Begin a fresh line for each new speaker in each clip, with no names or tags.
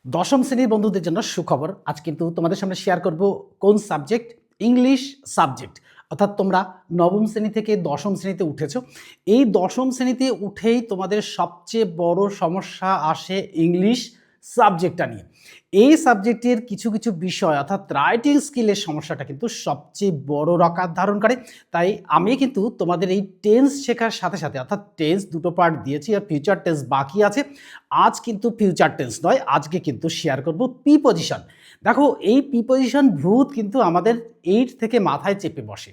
দশম শ্রেণীর বন্ধুদের জন্য সুখবর। আজ কিন্তু তোমাদের সামনে শেয়ার করব কোন সাবজেক্ট, ইংলিশ সাবজেক্ট। অর্থাৎ তোমরা নবম শ্রেণী থেকে দশম শ্রেণীতে উঠেছো। এই দশম শ্রেণীতে উঠেই তোমাদের সবচেয়ে বড় সমস্যা আসে ইংলিশ সাবজেক্টটা নিয়ে। এই সাবজেক্টের কিছু কিছু বিষয় অর্থাৎ রাইটিং স্কিলের সমস্যাটা কিন্তু সবচেয়ে বড় আকার ধারণ করে। তাই আমি কিন্তু তোমাদের এই টেন্স শেখার সাথে সাথে অর্থাৎ টেন্স দুটো পার্ট দিয়েছি আর ফিউচার টেন্স বাকি আছে। আজ কিন্তু ফিউচার টেন্স নয়, আজকে কিন্তু শেয়ার করব প্রিপজিশন। দেখো, এই প্রিপজিশন ভূত কিন্তু আমাদের 8 থেকে মাথায় চেপে বসে,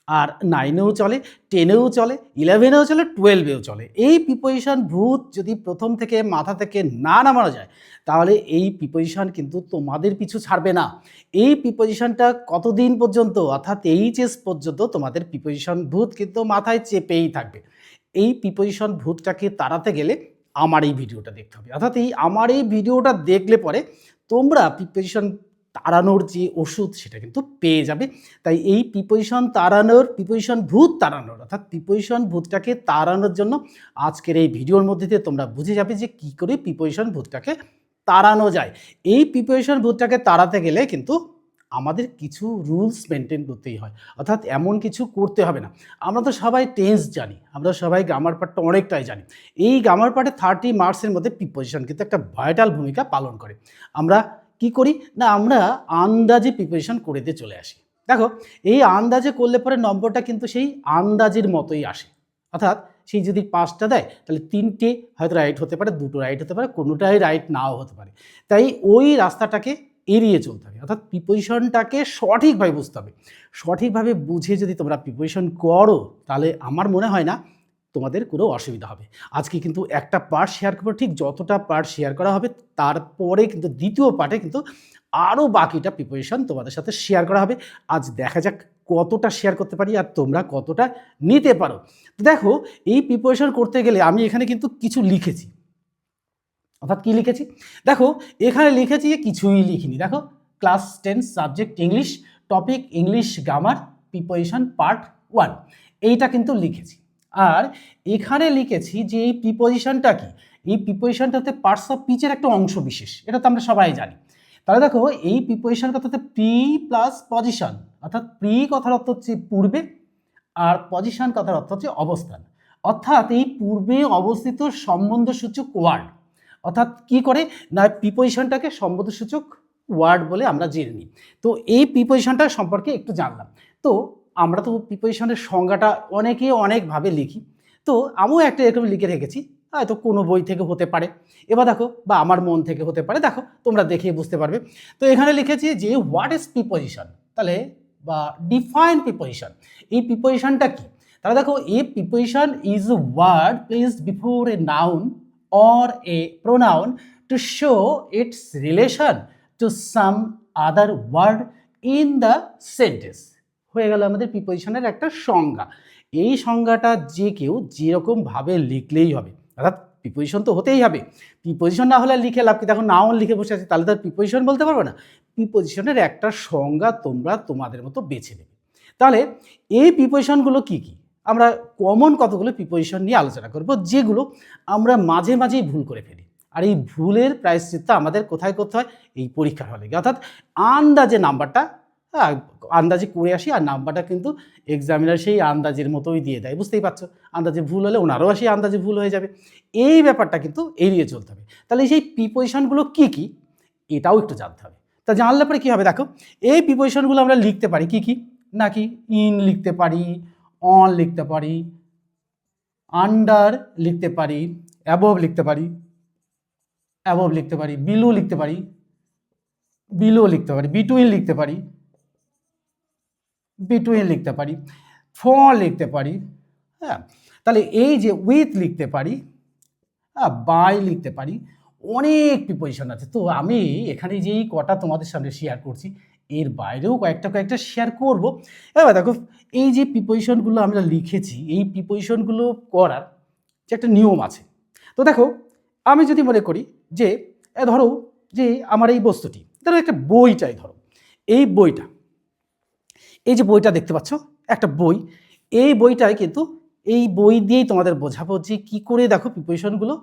আর 9এও চলে, 10এও চলে, 11এও চলে, 12এও চলে। এই প্রিপজিশন ভূত যদি প্রথম থেকে মাথা থেকে না নামানো যায়, তাহলে এই প্রিপজিশন কিন্তু তোমাদের পিছু ছাড়বে না। এই প্রিপজিশনটা কতদিন পর্যন্ত, অর্থাৎ এইচএস পর্যন্ত তোমাদের প্রিপজিশন ভূত কিন্তু মাথায় চেপেই থাকবে। এই প্রিপজিশন ভূতটাকে তাড়াতে গেলে আমার এই ভিডিওটা দেখতে হবে। অর্থাৎ আমার এই ভিডিওটা দেখলে পরে তোমরা প্রিপজিশন তাড়ানোর যে ওষুধ সেটা কিন্তু পেয়ে যাবে। তাই এই প্রিপজিশন ভূত তাড়ানোর অর্থাৎ প্রিপজিশন ভূতটাকে তাড়ানোর জন্য আজকের এই ভিডিওর মধ্যে দিয়ে তোমরা বুঝে যাবে যে কী করে প্রিপজিশন ভূতটাকে তাড়ানো যায়। এই প্রিপজিশন ভূতটাকে তাড়াতে গেলে কিন্তু আমাদের কিছু রুলস মেনটেন করতেই হয়, অর্থাৎ এমন কিছু করতে হবে না। আমরা তো সবাই টেন্স জানি, আমরা সবাই গ্রামার পার্টটা অনেকটাই জানি। এই গ্রামার পার্টে 30 মার্কসের মধ্যে প্রিপজিশন কিন্তু একটা ভাইটাল ভূমিকা পালন করে। আমরা কি করি না, আমরা আন্দাজে প্রিপজিশন করে দিয়ে চলে আসি। দেখো, এই আন্দাজে করলে পরে নম্বরটা কিন্তু সেই আন্দাজের মতোই আসে। অর্থাৎ সেই যদি 5টা দেয়, তাহলে 3টে হয়তো রাইট হতে পারে, 2টো রাইট হতে পারে, কোনোটাই রাইট নাও হতে পারে। তাই ওই রাস্তাটাকে এড়িয়ে চলতে হবে। অর্থাৎ প্রিপজিশনটাকে সঠিকভাবে বুঝতে হবে। সঠিকভাবে বুঝে যদি তোমরা প্রিপজিশন করো, তাহলে আমার মনে হয় না তোমাদের কোনো অসুবিধা হবে। আজকে কিন্তু একটা পার্ট শেয়ার করবো, ঠিক যতটা পার্ট শেয়ার করা হবে তারপরে কিন্তু দ্বিতীয় পার্টে কিন্তু আরও বাকিটা প্রিপজিশন তোমাদের সাথে শেয়ার করা হবে। আজ দেখা যাক কতটা শেয়ার করতে পারি আর তোমরা কতটা নিতে পারো। তো দেখো, এই প্রিপজিশন করতে গেলে আমি এখানে কিন্তু কিছু লিখেছি। অর্থাৎ কী লিখেছি দেখো, এখানে লিখেছি কিছুই লিখিনি। দেখো, class 10 subject English, topic English grammar, preposition part 1, এইটা কিন্তু লিখেছি। আর এখানে লিখেছি যে এই প্রিপজিশনটা কি, এই প্রিপজিশনটা হচ্ছে পার্টস অফ স্পিচের একটা অংশ বিশেষ, এটা তো আমরা সবাই জানি। তাহলে দেখো, এই প্রিপজিশন কথা হচ্ছে প্রি প্লাস পজিশন, অর্থাৎ প্রি কথার অর্থ হচ্ছে পূর্বে, আর পজিশন কথার অর্থ হচ্ছে অবস্থান। অর্থাৎ এই পূর্বে অবস্থিত সম্বন্ধসূচক ওয়ার্ড। অর্থাৎ কি করে না, প্রিপজিশনটাকে সম্বোধসূচক ওয়ার্ড বলে আমরা জেনে নিই। তো এই প্রিপজিশনটা সম্পর্কে একটু জানলাম। তো আমরা তো প্রিপজিশনের সংজ্ঞাটা অনেকে অনেকভাবে লিখি। তো আমিও একটা এরকম লিখে রেখেছি, হয়তো কোনো বই থেকে হতে পারে, এবার দেখো, বা আমার মন থেকে হতে পারে, দেখো তোমরা দেখে বুঝতে পারবে। তো এখানে লিখেছি যে হোয়াট ইজ প্রিপজিশন, তাহলে বা ডিফাইন প্রিপজিশন। এই প্রিপজিশনটা কি, তাহলে দেখো, a preposition is a word placed before a noun or a pronoun to show its relation to some other word in the sentence। হয়ে গেল আমাদের প্রিপজিশনের একটা সংজ্ঞা। এই সংজ্ঞাটা যে কেউ যেরকমভাবে লিখলেই হবে, অর্থাৎ প্রিপজিশন তো হতেই হবে। প্রিপজিশন না হলে লিখে লাভ কি, দেখো নাউন লিখে বসে আছে, তাহলে তার প্রিপজিশন বলতে পারবে না। প্রিপজিশনের একটা সংজ্ঞা তোমরা তোমাদের মতো বেছে নেবে। তাহলে এই প্রিপজিশনগুলো কি কি, আমরা কমন কতগুলো প্রিপজিশন নিয়ে আলোচনা করব, যেগুলো আমরা মাঝে মাঝেই ভুল করে ফেলি। আর এই ভুলের প্রায়শ্চিত্ত আমাদের কোথায় করতে হয়, এই পরীক্ষার হলে গিয়ে। অর্থাৎ আন্দাজে নাম্বারটা আন্দাজে করে আসি, আর নাম্বারটা কিন্তু এক্সামিনার সেই আন্দাজের মতোই দিয়ে দেয়, বুঝতেই পারছো। আন্দাজে ভুল হলে ওনারও সেই আন্দাজে ভুল হয়ে যাবে। এই ব্যাপারটা কিন্তু এড়িয়ে চলতে হবে। তাহলে সেই প্রিপজিশনগুলো কী কী, এটাও একটু জানতে হবে। তা জানলে পরে কী হবে, দেখো, এই প্রিপজিশনগুলো আমরা লিখতে পারি কী কী, নাকি ইন লিখতে পারি, অন লিখতে পারি, আন্ডার লিখতে পারি, অ্যাবভ লিখতে পারি, বিলো লিখতে পারি, বিটুইন লিখতে পারি, ফর লিখতে পারি। হ্যাঁ, তাহলে এই যে উইথ লিখতে পারি, বাই লিখতে পারি, অনেক প্রিপজিশন আছে। তো আমি এখানে যেই কটা তোমাদের সামনে শেয়ার করছি, এর বাইরেও কয়েকটা শেয়ার করব। এবার দেখো, এই যে প্রিপজিশনগুলো আমরা লিখেছি, এই প্রিপজিশনগুলো করার যে একটা নিয়ম আছে। তো দেখো, আমি যদি মনে করি যে ধরো যে আমার এই বস্তুটি, ধরো একটা বইটাই, ধরো এই বইটা, এই যে বইটা দেখতে পাচ্ছ, একটা বই, এই বইটাই কিন্তু এই বই দিয়েই তোমাদের বোঝাবো যে কী করে দেখো প্রিপজিশনগুলো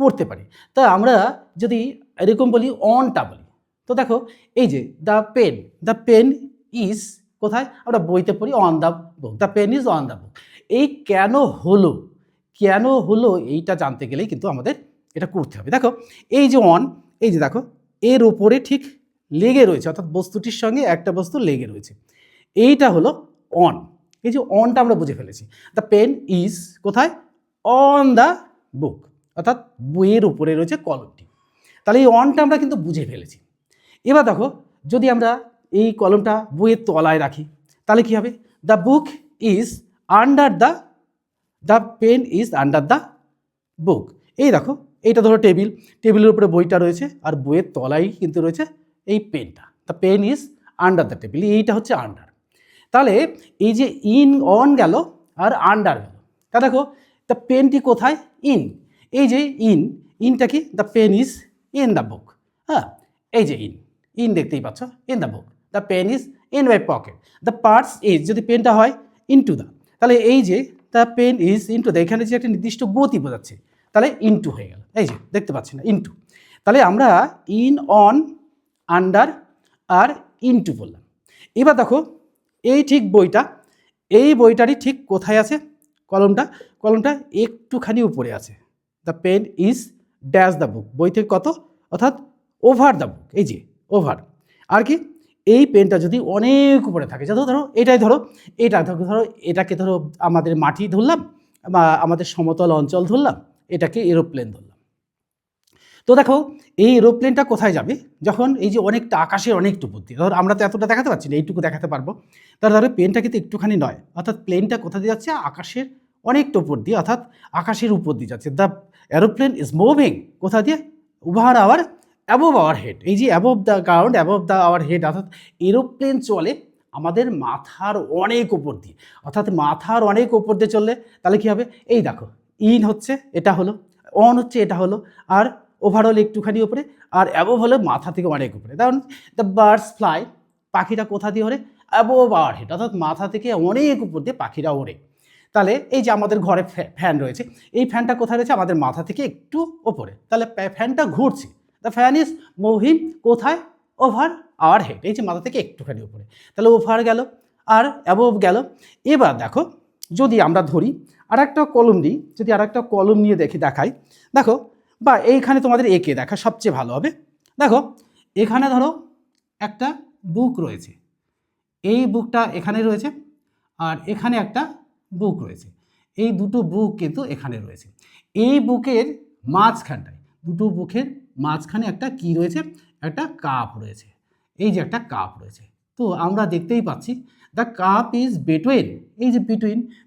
করতে পারি। তা আমরা যদি এরকম বলি অনটা বলি। তো দেখো এই যে দ্য পেন ইজ কোথায়, আমরা বইতে পড়ি on the book, the pen is on the book. এই কেন হলো এইটা জানতে গেলেই কিন্তু আমাদের এটা করতে হবে। দেখো এই যে অন, এই যে দেখো এর ওপরে ঠিক লেগে রয়েছে, অর্থাৎ বস্তুটির সঙ্গে একটা বস্তু লেগে রয়েছে, এইটা হলো অন। এই যে অনটা আমরা বুঝে ফেলেছি, দ্য পেন ইজ কোথায়, অন দ্য বুক, অর্থাৎ বইয়ের উপরে রয়েছে কলমটি। তাহলে এই অনটা আমরা কিন্তু বুঝে ফেলেছি। এবার দেখো যদি আমরা এই কলমটা বইয়ের তলায় রাখি তাহলে কি হবে, the book is under the pen is under the book. এই দেখো এইটা ধরো টেবিলের উপরে বইটা রয়েছে আর বইয়ের তলায় কিন্তু রয়েছে এই পেনটা, the pen is under the table, এইটা হচ্ছে আন্ডার। তাহলে এই যে অন গেল আর আন্ডার গেল, তা দেখো দ্য পেনটি কোথায়, এই যে ইনটা কি, the pen is in the book. হ্যাঁ, এই যে দেখতেই পাচ্ছ, in the book, the pen is in my pocket, the parts is যদি পেনটা হয় ইনটু দ্য, তাহলে এই যে the pen is into the, এখানে যে একটা নির্দিষ্ট গতি বোঝাচ্ছে, তাহলে ইনটু হয়ে গেল, এই যে দেখতে পাচ্ছি না ইনটু। তাহলে আমরা ইন, অন, আন্ডার আর ইনটু বললাম। এবার দেখো এই ঠিক এই বইটারই ঠিক কোথায় আছে কলমটা একটুখানি উপরে আছে, the pen is dash the book, বই থেকে কত, অর্থাৎ ওভার দ্য বুক, এই যে ওভার। আর কি, এই পেনটা যদি অনেক উপরে থাকে, যত ধরো এটাকে ধরো আমাদের মাটি ধরলাম বা আমাদের সমতল অঞ্চল ধরলাম, এটাকে এরোপ্লেন ধরলাম। তো দেখো এই এরোপ্লেনটা কোথায় যাবে, যখন এই যে অনেকটা আকাশের অনেকটুকু বুদ্ধি, ধরো আমরা তো এতটা দেখাতে পারছি না, এইটুকু দেখাতে পারবো, তাহলে ধরো পেনটা কিন্তু একটুখানি নয়, অর্থাৎ প্লেনটা কোথা দিয়ে যাচ্ছে, আকাশের অনেকটা উপর দিয়ে, অর্থাৎ আকাশের উপর দিয়ে যাচ্ছে। দ্য এরোপ্লেন ইজ মুভিং কোথা দিয়ে, over our above our head, এই যে above the ground above the our head, অর্থাৎ এরোপ্লেন চলে আমাদের মাথার অনেক উপর দিয়ে, অর্থাৎ মাথার অনেক উপর দিয়ে চললে তাহলে কী হবে, এই দেখো ইন হচ্ছে এটা হলো, অন হচ্ছে এটা হলো, আর ওভারঅল একটুখানি উপরে, আর অ্যাবোভ হলে মাথা থেকে অনেক উপরে। কারণ দ্য বার্ডস ফ্লাই, পাখিরা কোথা দিয়ে ওড়ে, অ্যাবোভ আওয়ার হেড, অর্থাৎ মাথা থেকে অনেক উপর দিয়ে পাখিরা ওড়ে। তাহলে এই যে আমাদের ঘরে ফ্যান রয়েছে, এই ফ্যানটা কোথায় রয়েছে, আমাদের মাথা থেকে একটু ওপরে, তাহলে ফ্যানটা ঘুরছে, দ্য ফ্যান ইজ মুভিং কোথায়, ওভার আওয়ার হেড, এই যে মাথা থেকে একটুখানি উপরে, তাহলে ওভার গেল আর অ্যাবোভ গেল। এবার দেখো যদি আমরা ধরি আর একটা কলম নিই, যদি আর একটা কলম নিয়ে দেখাই, দেখো বা এইখানে তোমাদের এঁকে দেখা সবচেয়ে ভালো হবে। দেখো এখানে ধরো একটা বুক রয়েছে, এই বুকটা এখানে রয়েছে আর এখানে একটা বুক রয়েছে, এই দুটো বুক কিন্তু এখানে রয়েছে। এই বুকের মাঝখানটায়, দুটো বুকের মাঝখানে একটা কি রয়েছে, একটা কাপ রয়েছে, এই যে একটা কাপ রয়েছে। তো আমরা দেখতেই পাচ্ছি দ্য কাপ ইজ বিটুইন, এই যে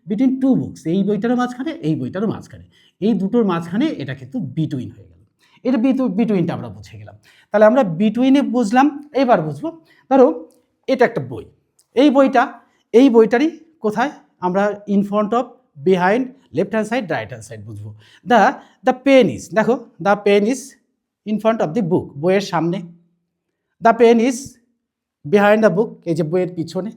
বিটুইন টু বুকস, এই বইটারও মাঝখানে এই বইটারও মাঝখানে, এই দুটোর মাঝখানে এটা কিন্তু বিটুইন হয়ে গেল। এটা বিটুইনটা আমরা বুঝে গেলাম। তাহলে আমরা বিটুইনে বুঝলাম, এবার বুঝবো ধরো এটা একটা বই, এই বইটারই কোথায় আমরা in front of, behind, left hand side, right hand side বুঝবো। দ্য পেন ইজ, দেখো the pen is in front of the book, বইয়ের সামনে, the pen is behind the book, এই যে বইয়ের পিছনে।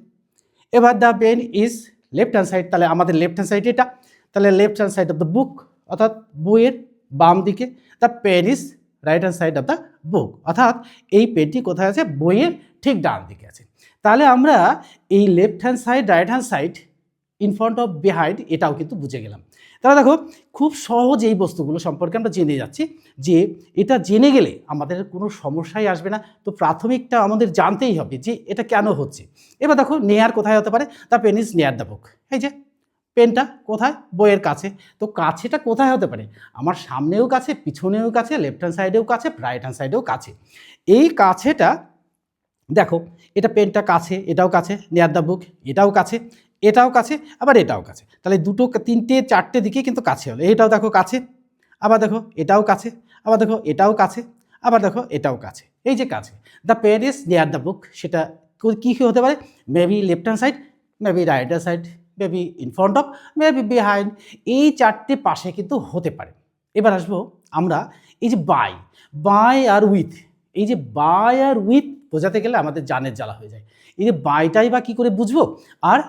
এবার the pen is left hand side, তাহলে আমাদের লেফট হ্যান্ড সাইড এটা, তাহলে left hand side of the book, অর্থাৎ বইয়ের বাম দিকে। The pen is right hand side of the book, অর্থাৎ এই পেনটি কোথায় আছে, বইয়ের ঠিক ডান দিকে আছে। তাহলে আমরা এই left hand side, right hand side, in front of, behind, এটাও কিন্তু বুঝে গেলাম। তাহলে দেখো খুব সহজ এই বস্তুগুলো সম্পর্কে আমরা জেনে যাচ্ছি, যে এটা জেনে গেলে আমাদের কোনো সমস্যাই আসবে না। তো প্রাথমিকটা আমাদের জানতেই হবে যে এটা কেন হচ্ছে। এবার দেখো নেয়ার কোথায় হতে পারে, the pen is near the book, এই যে পেনটা কোথায়, বইয়ের কাছে। তো কাছেটা কোথায় হতে পারে, আমার সামনেও কাছে, পিছনেও কাছে, লেফট হ্যান্ড সাইডেও কাছে, রাইট হ্যান্ড সাইডেও কাছে। এই কাছেটা দেখো, এটা পেনটা কাছে, এটাও কাছে, নেয়ার দ্য বুক এটাও কাছে, এটাও কাছে, আবার এটাও কাছে। তাহলে দুটো, তিনটে, চারটে দিকে কিন্তু কাছে হলো। এটাও দেখো কাছে, আবার দেখো এটাও কাছে, আবার দেখো এটাও কাছে, আবার দেখো এটাও কাছে, এই যে কাছে। The pen is near the book, সেটা কী হতে পারে, maybe left hand side, maybe right hand side, maybe in front of, maybe behind, এই চারটে পাশে কিন্তু হতে পারে। এবার আসবো আমরা এই যে বাই আর উইথ, এই যে বাই আর উইথ বোঝাতে গেলে আমাদের জানের জ্বালা হয়ে যায়। এই যে বাইটাই বা কী করে বুঝবো আর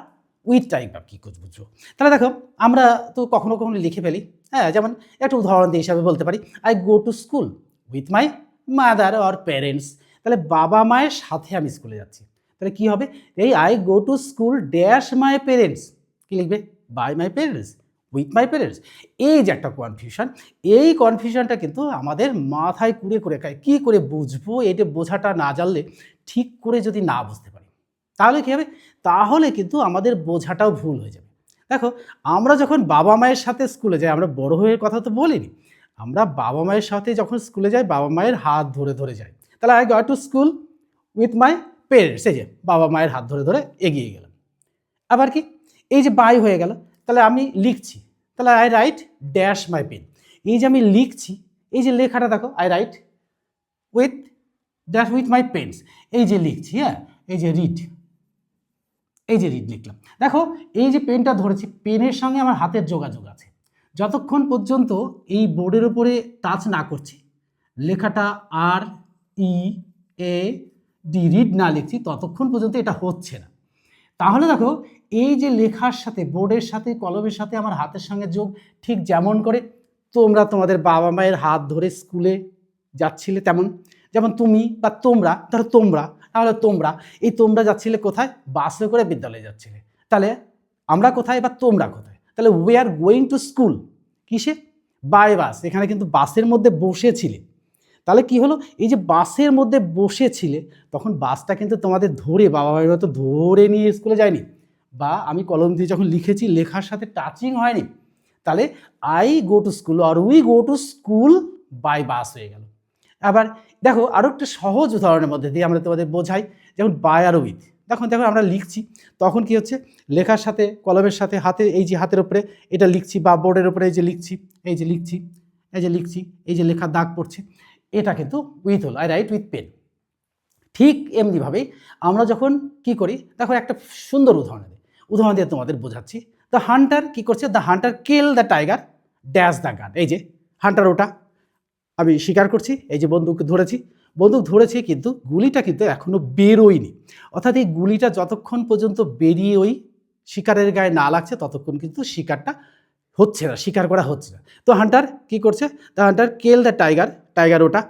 উইথটাই বা কী করে বুঝবো। তাহলে দেখো আমরা তো কখনো কখনো লিখে ফেলি, হ্যাঁ, যেমন একটা উদাহরণ দিয়ে হিসাবে বলতে পারি, I go to school with my mother or parents. তাহলে বাবা মায়ের সাথে আমি স্কুলে যাচ্ছি, তাহলে কি হবে, এই I go to school dash my parents, কি লিখবে, by my parents, with my parents. এই যে একটা কনফিউশন, এই কনফিউশনটা কিন্তু আমাদের মাথায় কুড়ে করে খায়। কী করে বুঝবো, এটা বোঝাটা না জানলে, ঠিক করে যদি না বুঝতে পারি তাহলে কী হবে, তাহলে কিন্তু আমাদের বোঝাটাও ভুল হয়ে যাবে। দেখো, আমরা যখন বাবা মায়ের সাথে স্কুলে যাই, আমরা বড় হয়ে কথা তো বলিনি, আমরা বাবা মায়ের সাথে যখন স্কুলে যাই বাবা মায়ের হাত ধরে ধরে যাই। তাহলে I go to school with my parents, এই যে বাবা মায়ের হাত ধরে ধরে এগিয়ে গেলাম। আবার কি, এই যে বাই হয়ে গেল, তাহলে আমি লিখছি, তাহলে I write dash my pen. এই যে আমি লিখছি, এই যে লেখাটা দেখো, I write with dash with my pens, এই যে লিখছি, হ্যাঁ, এই যে রিড, এই যে রিড লিখলাম। দেখো, এই যে পেনটা ধরেছি, পেনের সঙ্গে আমার হাতের যোগাযোগ আছে। যতক্ষণ পর্যন্ত এই বোর্ডের উপরে টাচ না করছি, লেখাটা আর ই এ ডি রিড না লিখছি, ততক্ষণ পর্যন্ত এটা হচ্ছে না। তাহলে দেখো, এই যে লেখার সাথে, বোর্ডের সাথে, কলমের সাথে আমার হাতের সঙ্গে যোগ, ঠিক যেমন করে তোমরা তোমাদের বাবা মায়ের হাত ধরে স্কুলে যাচ্ছিলে, তেমন, যেমন তুমি বা তোমরা, ধরো তোমরা, তাহলে তোমরা, এই তোমরা যাচ্ছিলে কোথায়, বাসে করে বিদ্যালয়ে যাচ্ছিলে। তাহলে আমরা কোথায় বা তোমরা কোথায়, তাহলে we are going to school, কিসে, বাই বাস, এখানে কিন্তু বাসের মধ্যে বসেছিলে। তাহলে কি হলো, এই যে বাসের মধ্যে বসেছিলে, তখন বাসটা কিন্তু তোমাদের ধরে, বাবা মায়ের মতো ধরে নিয়ে স্কুলে যায়নি, বা আমি কলম দিয়ে যখন লিখেছি লেখার সাথে টাচিং হয়নি। তাহলে আই গো টু স্কুল আর we go to school by bus হয়ে গেল। আবার দেখো, আরও একটা সহজ উদাহরণের মধ্যে দিয়ে আমরা তোমাদের বোঝাই, যেমন বাই আর উইথ। দেখো আমরা লিখছি, তখন কি হচ্ছে, লেখার সাথে, কলমের সাথে, হাতে, এই যে হাতের উপরে এটা লিখছি, বা বোর্ডের উপরে এই যে লিখছি, এই যে লিখছি, এই যে লিখছি, এই যে লেখার দাগ পড়ছে, এটা কিন্তু উইথ হলো, আই রাইট উইথ পেন। ঠিক এমনিভাবেই আমরা যখন কি করি, দেখো একটা সুন্দর উদাহরণ দিয়ে তোমাদের বোঝাচ্ছি। দ্য হান্টার কি করছে, the hunter kill the tiger dash the গান। এই যে হান্টার, ওটা আমি স্বীকার করছি, এই যে বন্দুক ধরেছি, কিন্তু গুলিটা কিন্তু এখনো বেরোয়নি। অর্থাৎ এই গুলিটা যতক্ষণ পর্যন্ত বেরিয়ে ওই শিকারের গায়ে না লাগছে, ততক্ষণ কিন্তু শিকারটা হচ্ছে না, শিকার করা হচ্ছে না। তো হান্টার কি করছে, the hunter kill the tiger, ওটা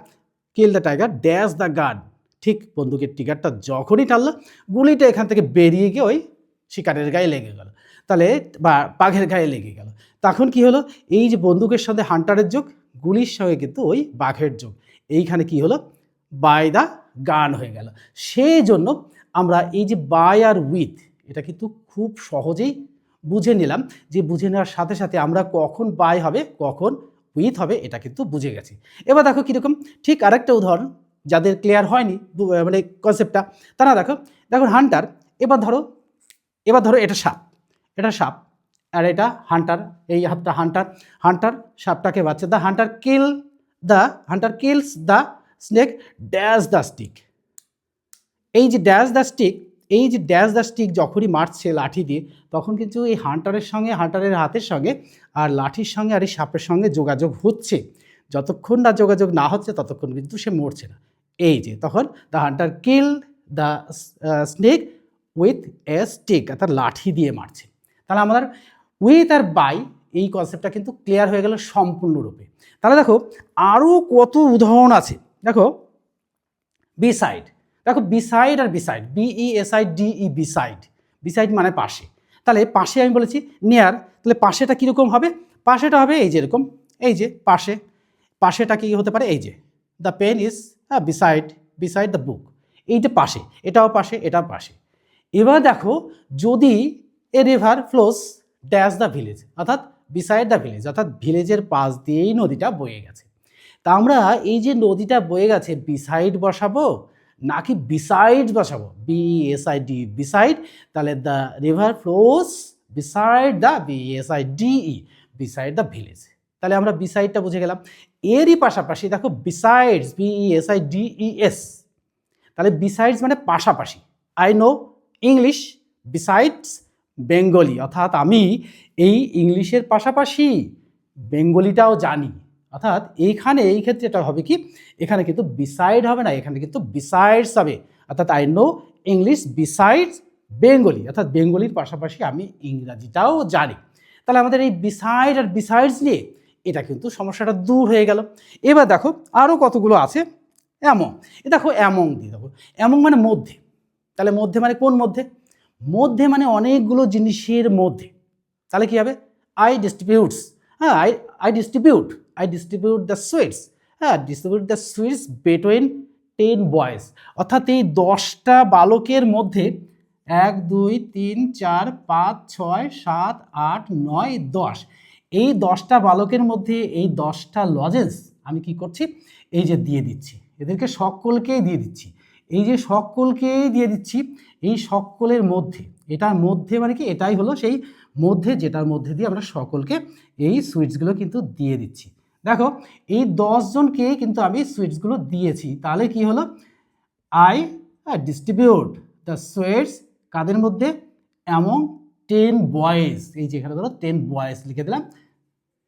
kill the tiger dash the gun. ঠিক বন্দুকের টিকারটা যখনই টানলো, গুলিটা এখান থেকে বেরিয়ে গিয়ে ওই শিকারের গায়ে লেগে গেল, তাহলে বা বাঘের গায়ে লেগে গেল। তখন কি হলো, এই যে বন্দুকের সাথে হান্টারের যোগ, গুলির সঙ্গে কিন্তু ওই বাঘের যোগ, এইখানে কি হলো, বাই দ্য গান হয়ে গেল। সেই জন্য আমরা এই যে বাই আর উইথ, এটা কিন্তু খুব সহজেই বুঝে নিলাম, যে বুঝে নেওয়ার সাথে সাথে আমরা কখন বাই হবে, কখন উইথ হবে, এটা কিন্তু বুঝে গেছি। এবার দেখো কীরকম, ঠিক আরেকটা উদাহরণ, যাদের ক্লিয়ার হয়নি মানে কনসেপ্টটা, তারা দেখো হান্টার, এবার ধরো এটা সাপ আর এটা হান্টার, এই হাতটা হান্টার সাপটাকে বাঁচছে। The Hunter kills the snake dash the stick. এই যে ড্যাশ দ্য স্টিক যখনই মারছে লাঠি দিয়ে, তখন কিন্তু এই হান্টারের হাতের সঙ্গে আর লাঠির সঙ্গে আর এই সাপের সঙ্গে যোগাযোগ হচ্ছে। যতক্ষণ না যোগাযোগ না হচ্ছে, ততক্ষণ কিন্তু সে মরছে না। এই যে তখন the hunter kill the snake with a stick, অর্থাৎ লাঠি দিয়ে মারছে। তাহলে আমাদের উইথ আর বাই এই কনসেপ্টটা কিন্তু ক্লিয়ার হয়ে গেল সম্পূর্ণরূপে। তাহলে দেখো, আরও কত উদাহরণ আছে। দেখো বিসাইড, বিসাইড আর বিসাইড, BESIDE, বিসাইড মানে পাশে। তাহলে পাশে আমি বলেছি নিয়ার, তাহলে পাশেটা কীরকম হবে, পাশেটা হবে এই যে এরকম, এই যে পাশেটা কি হতে পারে, এই যে the pen is beside the book, এইটা পাশে, এটাও পাশে। এবার দেখো, যদি a river flows dash the village, অর্থাৎ বিসাইড দ্য ভিলেজ, অর্থাৎ ভিলেজের পাশ দিয়েই নদীটা বয়ে গেছে। তা আমরা এই যে নদীটা বয়ে গেছে, বিসাইড বসাবো নাকি বিসাইড বসাবো, BESID বিসাইড, তাহলে the river flows beside the beside the village. তাহলে আমরা বিসাইডটা বুঝে গেলাম। এরই পাশাপাশি দেখো বিসাইডস, BESIDES, তাহলে বিসাইডস মানে পাশাপাশি। I know English besides Bengali, অর্থাৎ আমি এই ইংলিশের পাশাপাশি বেঙ্গলিটাও জানি। অর্থাৎ এই ক্ষেত্রে এটা হবে কি, এখানে কিন্তু বিসাইড হবে না, এখানে কিন্তু বিসাইডস হবে। অর্থাৎ I know English besides Bengali, অর্থাৎ বেঙ্গলির পাশাপাশি আমি ইংরাজিটাও জানি। তাহলে আমাদের এই বিসাইড আর বিসাইডস নিয়ে এটা কিন্তু সমস্যাটা দূর হয়ে গেল। এবার দেখো আরও কতগুলো আছে, অ্যামং। এ দেখো অ্যামং দিয়ে দেখো, অ্যামং মানে মধ্যে। তাহলে মধ্যে মানে কোন মধ্যে? মধ্যে মানে অনেকগুলো জিনিসের মধ্যে। তাহলে কি হবে? আই ডিস্ট্রিবিউটস, হ্যাঁ, আই ডিস্ট্রিবিউট দ্য সুইটস, হ্যাঁ, distribute the sweets between 10 boys. অর্থাৎ এই 10টা বালকের মধ্যে 1 2 3 4 5 6 7 8 9 10, এই 10টা বালকের মধ্যে এই 10টা লজেন্স আমি কি করছি, এই যে দিয়ে দিচ্ছি, এদেরকে সকলকেই দিয়ে দিচ্ছি। এই যে সকলকেই দিয়ে দিচ্ছি, এই সকলের মধ্যে, এটার মধ্যে মানে কি, এটাই হলো সেই মধ্যে যেটার মধ্যে দিয়ে আমরা সকলকে এই সুইটসগুলো কিন্তু দিয়ে দিচ্ছি। দেখো এই 10 জনকে কিন্তু আমি সুইটসগুলো দিয়েছি, তাহলে কি হলো, আই ডিস্ট্রিবিউট দ্য সুইটস কাদের মধ্যে, অ্যামং 10 বয়েজ। এই যে এখানে ধরো 10 বয়েজ লিখে দিলাম,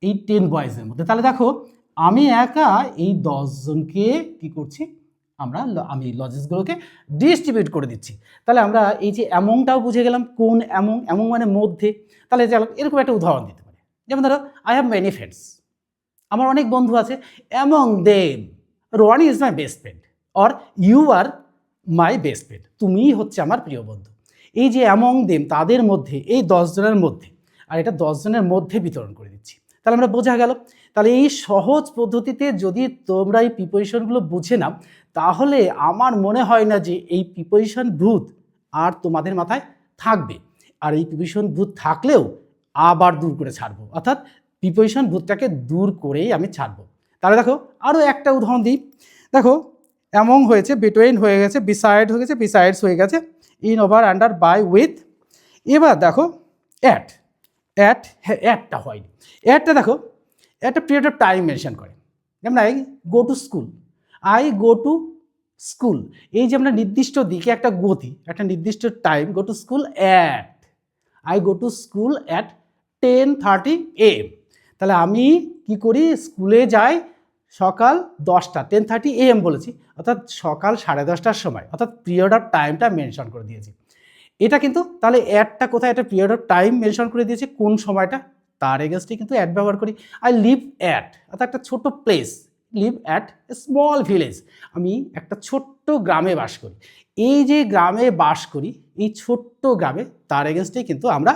এই 10 বয়েজের মধ্যে। তাহলে দেখো আমি একা এই 10 জনকে কি করছি, আমি লজেসগুলোকে ডিস্ট্রিবিউট করে দিচ্ছি। তাহলে আমরা এই যে অ্যামংটাও বুঝে গেলাম, কোন অ্যামং, অ্যামং মানে মধ্যে। তাহলে চলো এরকম একটা উদাহরণ দিতে পারি, যেমন ধরো আই হ্যাভ মেনি ফ্রেন্ডস, আমার অনেক বন্ধু আছে, among them Roni is my best friend, or you are my best friend, তুমিই হচ্ছে আমার প্রিয় বন্ধু। এই যে অ্যামং দেম তাদের মধ্যে, এই 10 জনের মধ্যে, আর এটা 10 জনের মধ্যে বিতরণ করে দিচ্ছি। তাহলে আমরা বোঝা গেল। তাহলে এই সহজ পদ্ধতিতে যদি তোমরা এই প্রিপোজিশনগুলো বুঝে নাও, তাহলে আমার মনে হয় না যে এই প্রিপোজিশন ভূত আর তোমাদের মাথায় থাকবে। আর এই প্রিপোজিশন ভূত থাকলেও আবার দূর করে ছাড়বো, অর্থাৎ প্রিপোজিশন ভূতটাকে দূর করেই আমি ছাড়বো। তাহলে দেখো আরও একটা উদাহরণ দিই। দেখো অ্যামং হয়েছে, বিটুইন হয়ে গেছে, বিসাইড হয়ে গেছে, বিসাইডস হয়ে গেছে, in, over, under, by, with. এবার দেখো অ্যাট, অ্যাটটা হয়নি। অ্যাটটা দেখো একটা পিরিয়ড অফ টাইম মেনশন করে, যেমন I go to school, I go to school. এই যে আমরা নির্দিষ্ট দিকে একটা গতি, একটা নির্দিষ্ট time, go to school at, I go to school at 10:30 AM। তাহলে আমি কি করি, স্কুলে যাই সকাল 10টা, 10:30 AM বলেছি, অর্থাৎ সকাল 10:30টার সময়, অর্থাৎ পিরিয়ড অফ টাইমটা মেনশন করে দিয়েছি। এটা কিন্তু তাহলে অ্যাটটা কোথায়, একটা পিরিয়ড অফ টাইম মেনশন করে দিয়েছে, কোন সময়টা, তার এগেনস্টে কিন্তু অ্যাট ব্যবহার করি। আই লিভ অ্যাট, অর্থাৎ একটা ছোট place, live at a small village, আমি একটা ছোট্ট গ্রামে বাস করি। এই যে গ্রামে বাস করি, এই ছোট্ট গ্রামে, তার এগেনস্টে কিন্তু আমরা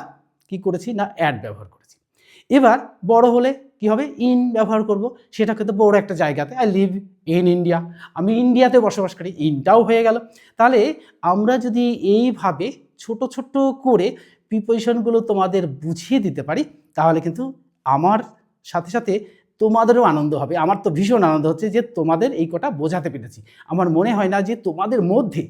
কি করেছি না, অ্যাট ব্যবহার করেছি। এবার বড় হলে কি হবে, ইন ব্যবহার করব, সেটা কিন্তু বড় একটা জায়গাতে, আই লিভ ইন ইন্ডিয়া, আমি ইন্ডিয়াতে বসবাস করি, ইনটাও হয়ে গেল। তাহলে আমরা যদি এইভাবে ছোট ছোট করে প্রিপোজিশনগুলো তোমাদের বুঝিয়ে দিতে পারি, তাহলে কিন্তু আমার সাথে সাথে তোমাদেরও আনন্দ হবে। আমার তো ভীষণ আনন্দ হচ্ছে যে তোমাদের এই কটা বোঝাতে পেরেছি। আমার মনে হয় না যে তোমাদের মধ্যে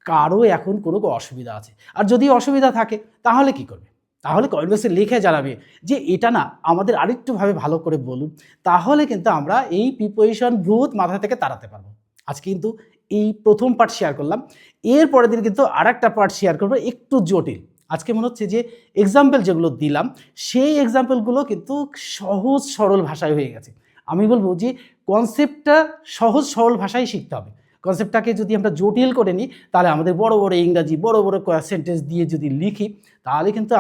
কারো এখন কোনো অসুবিধা আছে। আর যদি অসুবিধা থাকে তাহলে কি করবে, তাহলে কমেন্ট বক্সে লিখে জানাবে যে এটা না আমাদের আরেকটুভাবে ভালো করে বলুন, তাহলে কিন্তু আমরা এই প্রিপোজিশন ভূত মাথা থেকে তাড়াতে পারবো। আজকে কিন্তু এই প্রথম পার্ট শেয়ার করলাম, এর পরের দিন কিন্তু আরেকটা পার্ট শেয়ার করবো একটু জটিল। আজকে মনে হচ্ছে যে এক্সাম্পল যেগুলো দিলাম, সেই এক্সাম্পলগুলো কিন্তু সহজ সরল ভাষায় হয়ে গেছে। আমি বলবো যে কনসেপ্টটা সহজ সরল ভাষায় শিখতে হবে। কনসেপ্টটাকে যদি আমরা জটিল করে নিই, তাহলে আমাদের বড় বড় ইংরাজি, বড় বড় সেন্টেন্স দিয়ে যদি লিখি, তাহলে কিন্তু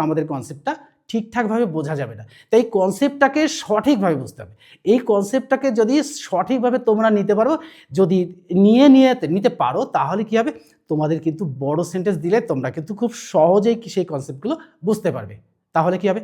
আমাদের কনসেপ্টটা ঠিকঠাকভাবে বোঝা যাবে না। তাই কনসেপ্টটাকে সঠিকভাবে বুঝতে হবে। এই কনসেপ্টটাকে যদি সঠিকভাবে তোমরা নিতে পারো, যদি নিতে পারো, তাহলে কি হবে, তোমাদের কিন্তু বড় সেন্টেন্স দিলে তোমরা কিন্তু খুব সহজেই সেই কনসেপ্টগুলো বুঝতে পারবে। তাহলে কি হবে,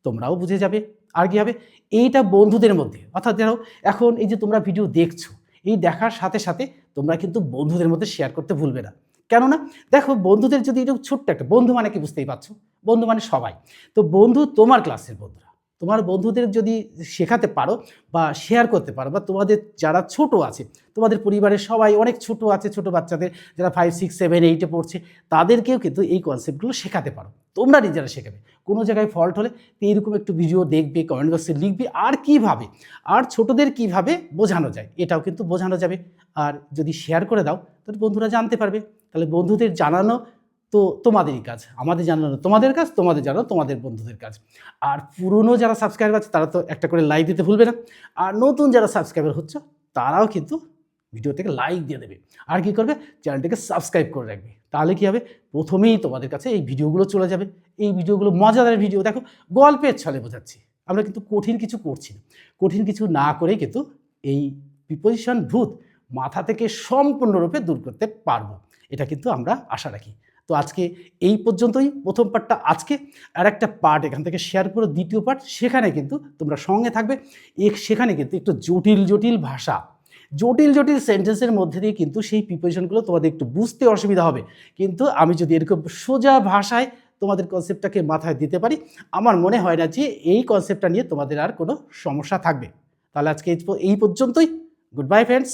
তোমরাও বুঝে যাবে। আর কি হবে, এইটা বন্ধুদের মধ্যে, অর্থাৎ ধরো এখন এই যে তোমরা ভিডিও দেখছো, এই দেখার সাথে সাথে তোমরা কিন্তু বন্ধুদের মধ্যে শেয়ার করতে ভুলবে না। কেননা দেখো, বন্ধুদের যদি একটু ছোট্ট একটা, বন্ধু মানে কি বুঝতেই পারছো, বন্ধু মানে সবাই। তো বন্ধু তোমার ক্লাসের বন্ধুরা, তোমার বন্ধুদের যদি শেখাতে পারো বা শেয়ার করতে পারো, বা তোমাদের যারা ছোট আছে, তোমাদের পরিবারের সবাই অনেক ছোট আছে, ছোট বাচ্চাদের যারা 5 6 7 8-এ পড়ছে, তাদেরকেও কিন্তু এই কনসেপ্টগুলো শেখাতে পারো। তোমরা নিজেরা শেখাবে। কোনো জায়গায় ফল্ট হলে এইরকম একটু ভিডিও দেখবে, কমেন্ট বক্সে লিখবে, আর কিভাবে, আর ছোটদের কিভাবে বোঝানো যায় এটাও কিন্তু বোঝানো যাবে। আর যদি শেয়ার করে দাও, তাহলে বন্ধুরা জানতে পারবে। তাহলে বন্ধুদের জানানো তো তোমাদেরই কাজ, আমাদের জানানো তোমাদের কাজ, তোমাদের জানানো তোমাদের বন্ধুদের কাজ। আর পুরনো যারা সাবস্ক্রাইবার আছে তারা তো একটা করে লাইক দিতে ভুলবে না। আর নতুন যারা সাবস্ক্রাইবার হচ্ছে তারাও কিন্তু ভিডিও থেকে লাইক দিয়ে দেবে। আর কি করবে, চ্যানেলটিকে সাবস্ক্রাইব করে রাখবে। তাহলে কি হবে, প্রথমেই তোমাদের কাছে এই ভিডিওগুলো চলে যাবে। এই ভিডিওগুলো মজাদার ভিডিও, দেখো গল্পের ছলে বোঝাচ্ছি, আমরা কিন্তু কঠিন কিছু করছি না। কঠিন কিছু না করেই কিন্তু এই প্রিপোজিশন ভূত মাথা থেকে সম্পূর্ণরূপে দূর করতে পারবো, এটা কিন্তু আমরা আশা রাখি। তো আজকে এই পর্যন্তই, প্রথম পার্টটা আজকে, আর একটা পার্ট এখান থেকে শেয়ার করো, দ্বিতীয় পার্ট, সেখানে কিন্তু তোমরা সঙ্গে থাকবে। সেখানে কিন্তু একটু জটিল জটিল ভাষা, জটিল জটিল সেন্টেন্সের মধ্যে দিয়ে কিন্তু সেই প্রিপারেশনগুলো তোমাদের একটু বুঝতে অসুবিধা হবে, কিন্তু আমি যদি এরকম সোজা ভাষায় তোমাদের কনসেপ্টটাকে মাথায় দিতে পারি, আমার মনে হয় না যে এই কনসেপ্টটা নিয়ে তোমাদের আর কোনো সমস্যা থাকবে। তাহলে আজকে এই পর্যন্তই। Good bye friends.